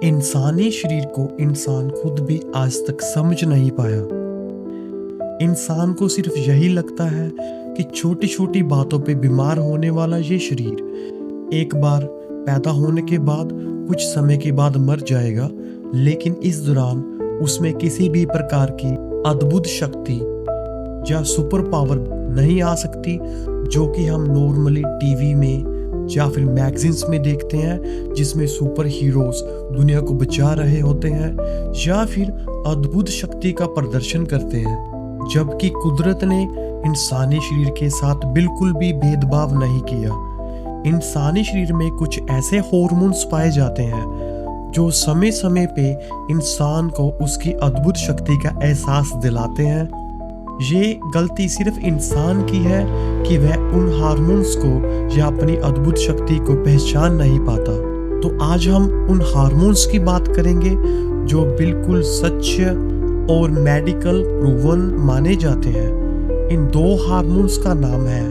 इंसानी शरीर को इंसान खुद भी आज तक समझ नहीं पाया। इंसान को सिर्फ यही लगता है कि छोटी छोटी बातों पे बीमार होने वाला ये शरीर एक बार पैदा होने के बाद कुछ समय के बाद मर जाएगा, लेकिन इस दौरान उसमें किसी भी प्रकार की अद्भुत शक्ति या सुपर पावर नहीं आ सकती, जो कि हम नॉर्मली टीवी में या फिर मैगजीन्स में देखते हैं, जिसमें सुपर हीरोज दुनिया को बचा रहे होते हैं या फिर अद्भुत शक्ति का प्रदर्शन करते हैं। जबकि कुदरत ने इंसानी शरीर के साथ बिल्कुल भी भेदभाव नहीं किया। इंसानी शरीर में कुछ ऐसे हार्मोन्स पाए जाते हैं जो समय समय पे इंसान को उसकी अद्भुत शक्ति का एहसास दिलाते हैं। ये गलती सिर्फ इंसान की है कि वह उन हार्मोन्स को या अपनी अद्भुत शक्ति को पहचान नहीं पाता। तो आज हम उन हार्मोन्स की बात करेंगे जो बिल्कुल सच और मेडिकल प्रूवन माने जाते हैं। इन दो हार्मोन्स का नाम है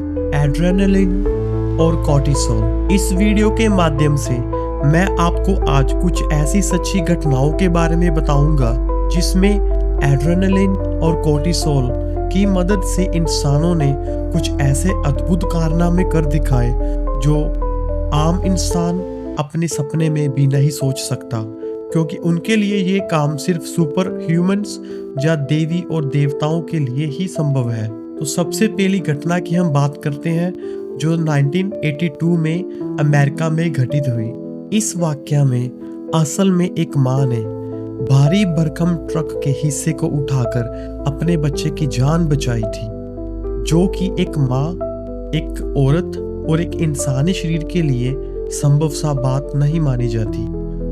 एड्रेनालिन और कॉर्टिसोल। इस वीडियो के माध्यम से मैं आपको आज कुछ ऐसी सच्ची घटनाओं के बारे में बताऊंगा जिसमें एड्रेनालिन और कॉर्टिसोल की मदद से इंसानों ने कुछ ऐसे अद्भुत कारनामे कर दिखाए जो आम इंसान अपने सपने में भी नहीं सोच सकता, क्योंकि उनके लिए ये काम सिर्फ सुपर ह्यूमंस या देवी और देवताओं के लिए ही संभव है। तो सबसे पहली घटना की हम बात करते हैं जो 1982 में अमेरिका में घटित हुई। इस वाकया में असल में एक माँ ने भारी भरकम ट्रक के हिस्से को उठाकर अपने बच्चे की जान बचाई थी, जो कि एक माँ, एक औरत और एक इंसानी शरीर के लिए संभव सा बात नहीं मानी जाती।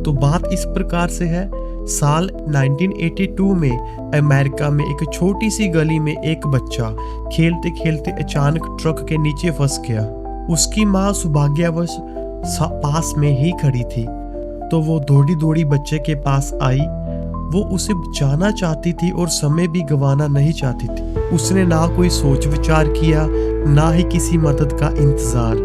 तो बात इस प्रकार से है, साल 1982 में अमेरिका में एक छोटी सी गली में एक बच्चा खेलते खेलते अचानक ट्रक के नीचे फंस गया। उसकी माँ सौभाग्यवश पास में ही खड़ी थी, तो वो दौड़ी दौड़ी बच्चे के पास आई। वो उसे बचाना चाहती थी और समय भी गंवाना नहीं चाहती थी। उसने ना कोई सोच विचार किया, ना ही किसी मदद का इंतजार।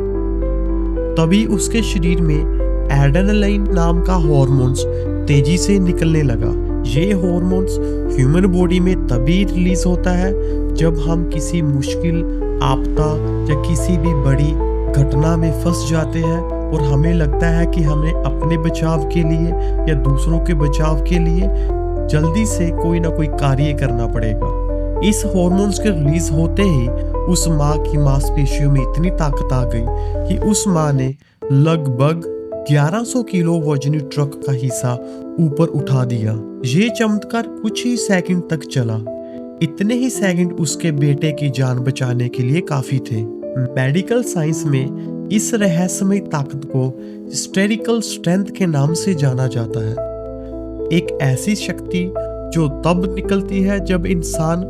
तभी उसके शरीर में एड्रेनालाइन नाम का हार्मोन्स तेजी से निकलने लगा। ये हार्मोन्स ह्यूमन बॉडी में तभी रिलीज होता है जब हम किसी मुश्किल, आपदा या किसी भी बड़ी घटना में फंस जाते हैं और हमें लगता है कि हमें अपने बचाव के लिए या दूसरों के बचाव के लिए जल्दी से कोई ना कोई कार्य करना पड़ेगा। इस हार्मोन्स के रिलीज होते ही उस माँ की मांसपेशियों में इतनी ताकत आ गई कि उस माँ ने लगभग 1100 किलो वजनी ट्रक का हिस्सा ऊपर उठा दिया। ये चमत्कार कुछ ही सेकंड तक चला। इतने ही सेकंड उसके बेटे की जान बचाने के लिए काफी थे। मेडिकल साइंस में इस रहस्यमय ताकत को हिस्टेरिकल स्ट्रेंथ के नाम से जाना जाता है। एक ऐसी शक्ति जो तब निकलती है जब इंसान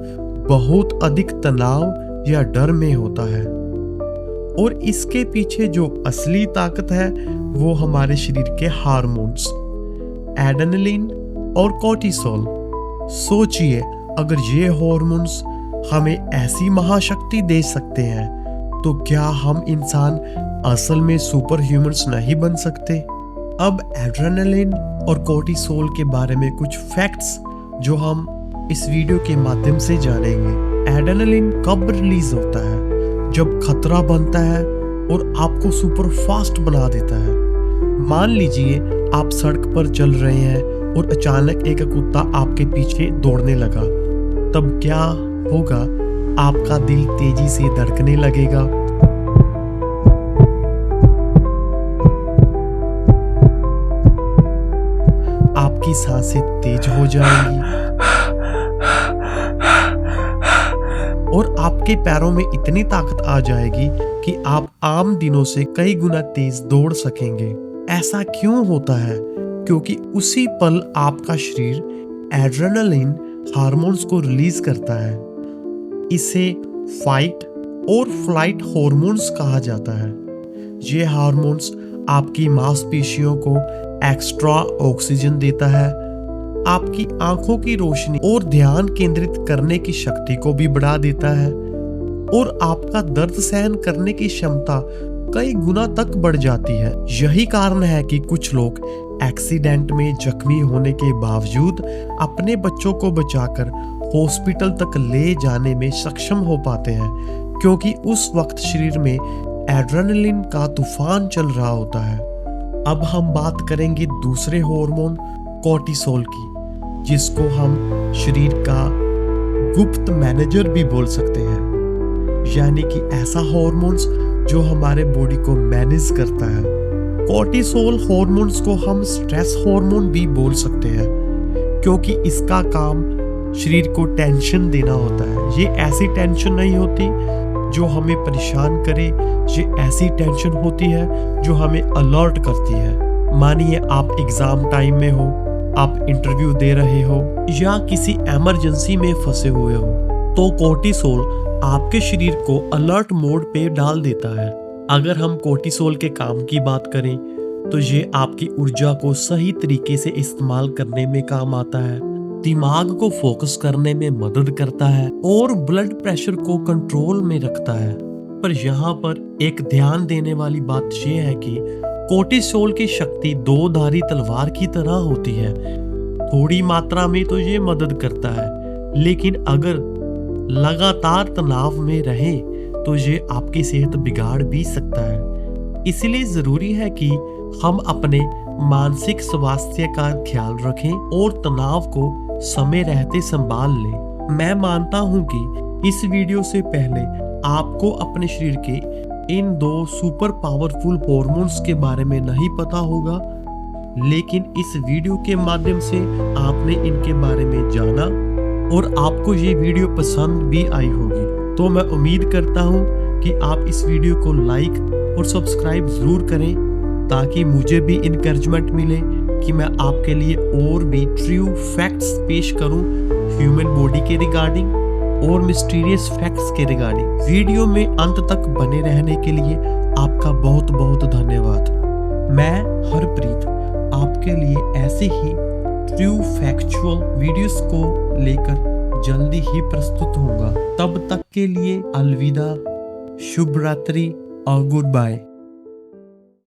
बहुत अधिक तनाव या डर में होता है, और इसके पीछे जो असली ताकत है वो हमारे शरीर के हार्मोन्स एड्रेनालिन और कॉर्टिसोल। सोचिए, अगर ये हार्मोन्स हमें ऐसी महाशक्ति दे सकते हैं तो क्या हम इंसान असल में सुपर ह्यूमंस नहीं बन सकते? अब एड्रेनालिन और कॉर्टिसोल के बारे में कुछ फैक्ट्स जो हम इस वीडियो के माध्यम से जानेंगे। एड्रेनालिन कब रिलीज होता है? जब खतरा बनता है और आपको सुपर फास्ट बना देता है। मान लीजिए आप सड़क पर चल रहे हैं और अचानक एक कुत्ता आपके पीछे दौड़ने लगा, तब क्या होगा? आपका दिल तेजी से धड़कने लगेगा, आपकी सांसें तेज हो जाएंगी और आपके पैरों में इतनी ताकत आ जाएगी कि आप आम दिनों से कई गुना तेज दौड़ सकेंगे। ऐसा क्यों होता है? क्योंकि उसी पल आपका शरीर एड्रेनालिन हार्मोन्स को रिलीज करता है। इसे फाइट और फ्लाइट हार्मोन्स कहा जाता है। ये हार्मोन्स आपकी मांसपेशियों को एक्स्ट्रा ऑक्सीजन देता है, आपकी आंखों की रोशनी और ध्यान केंद्रित करने की शक्ति को भी बढ़ा देता है, और आपका दर्द सहन करने की क्षमता कई गुना तक बढ़ जाती है। यही कारण है कि कुछ लोग एक्सीडेंट में जख्मी होने के बावजूद अपने बच्चों को बचाकर हॉस्पिटल तक ले जाने में सक्षम हो पाते हैं, क्योंकि उस वक्त शरीर में एड्रेनलिन का तूफान चल रहा होता है। अब हम बात करेंगे दूसरे हार्मोन कोर्टिसोल की, जिसको हम शरीर का गुप्त मैनेजर भी बोल सकते हैं, यानी कि ऐसा हार्मोन्स जो हमारे बॉडी को मैनेज करता है। कोर्टिसोल हार्मोन्स को हम स्ट्रेस हार्मोन भी बोल सकते हैं, क्योंकि इसका काम शरीर को टेंशन देना होता है। ये ऐसी टेंशन नहीं होती जो हमें परेशान करे, ये ऐसी टेंशन होती है जो हमें अलर्ट करती है। मानिए आप एग्जाम टाइम में हो, आप इंटरव्यू दे रहे हो या किसी इमरजेंसी में फंसे हुए हो, तो कोर्टिसोल आपके शरीर को अलर्ट मोड पे डाल देता है। अगर हम कोर्टिसोल के काम की बात करें तो ये आपकी ऊर्जा को सही तरीके से इस्तेमाल करने में काम आता है, दिमाग को फोकस करने में मदद करता है और ब्लड प्रेशर को कंट्रोल में रखता है। पर यहाँ पर एक ध्यान देने वाली बात यह है कि कोर्टिसोल की शक्ति दो धारी तलवार की तरह होती है। थोड़ी मात्रा में तो ये मदद करता है, लेकिन अगर लगातार तनाव में रहे तो ये आपकी सेहत बिगाड़ भी सकता है। इसलिए जरूरी है कि हम अपने मानसिक स्वास्थ्य का ख्याल रखें और तनाव को समय रहते संभाल लें। मैं मानता हूं कि इस वीडियो से पहले आपको अपने शरीर के इन दो सुपर पावरफुल हार्मोन्स के बारे में नहीं पता होगा, लेकिन इस वीडियो के माध्यम से आपने इनके बारे में जाना और आपको ये वीडियो पसंद भी आई होगी। तो मैं उम्मीद करता हूँ कि आप इस वीडियो को लाइक और सब्सक्राइब जरूर करें, ताकि मुझे भी इनकरेजमेंट मिले कि मैं आपके लिए और भी ट्रू फैक्ट्स पेश करूं ह्यूमन बॉडी के रिगार्डिंग और मिस्टीरियस फैक्ट्स के रिगार्डिंग। वीडियो में अंत तक बने रहने के लिए आपका बहुत बहुत धन्यवाद। मैं हरप्रीत आपके लिए ऐसे ही ट्रू फैक्चुअल वीडियोस को लेकर जल्दी ही प्रस्तुत होगा। तब तक के लिए अलविदा, शुभ रात्रि और गुड बाय।